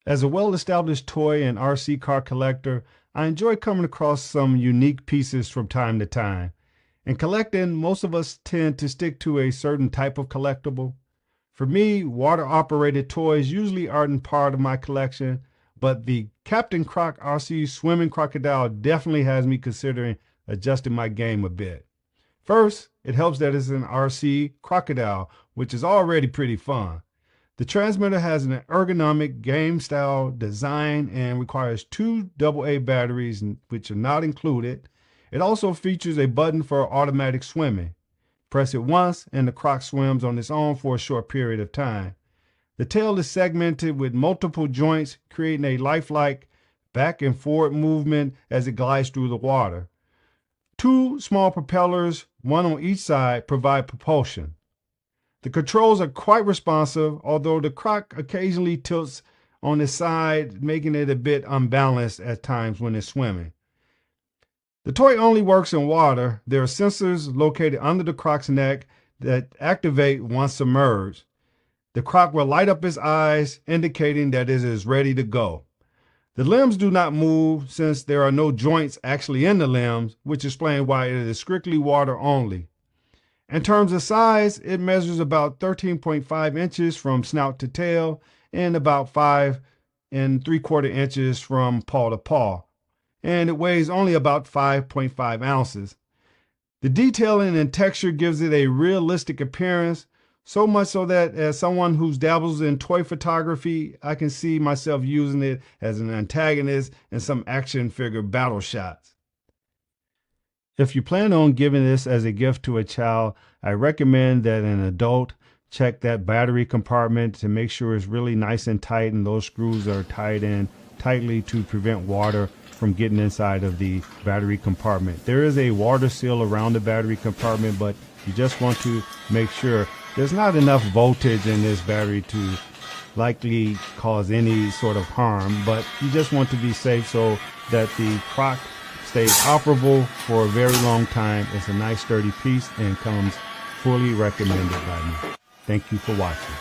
As a well-established toy and RC car collector, I enjoy coming across some unique pieces from time to time. In collecting, most of us tend to stick to a certain type of collectible. For me, water-operated toys usually aren't part of my collection, but the Captain Croc RC swimming crocodile definitely has me considering adjusting my game a bit. First, it helps that it's an RC crocodile, which is already pretty fun. The transmitter has an ergonomic game-style design and requires two AA batteries, which are not included. It also features a button for automatic swimming. Press it once and the croc swims on its own for a short period of time. The tail is segmented with multiple joints, creating a lifelike back and forward movement as it glides through the water. Two small propellers, one on each side, provide propulsion. The controls are quite responsive, although the croc occasionally tilts on its side, making it a bit unbalanced at times when it's swimming. The toy only works in water. There are sensors located under the croc's neck that activate once submerged. The croc will light up its eyes, indicating that it is ready to go. The limbs do not move since there are no joints actually in the limbs, which explains why it is strictly water only. In terms of size, it measures about 13.5 inches from snout to tail and about 5 3/4 inches from paw to paw, and it weighs only about 5.5 ounces. The detailing and texture gives it a realistic appearance, so much so that as someone who dabbles in toy photography, I can see myself using it as an antagonist in some action figure battle shots. If you plan on giving this as a gift to a child, I recommend that an adult check that battery compartment to make sure it's really nice and tight and those screws are tied in tightly to prevent water from getting inside of the battery compartment. There is a water seal around the battery compartment, but you just want to make sure there's not enough voltage in this battery to likely cause any sort of harm, but you just want to be safe so that the croc stays operable for a very long time. It's a nice sturdy piece and comes fully recommended by me. Thank you for watching.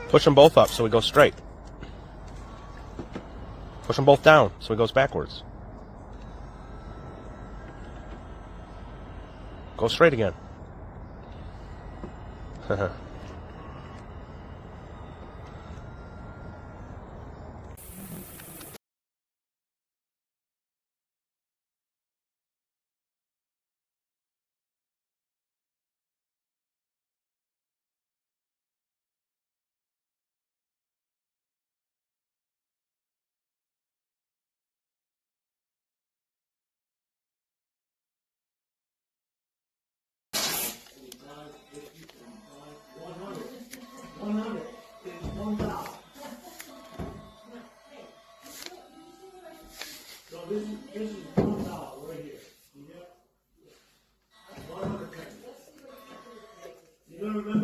Push them both up so it goes straight. Push them both down so it goes backwards. Go straight again. This is $1 right here. You got 100 pennies. You gonna remember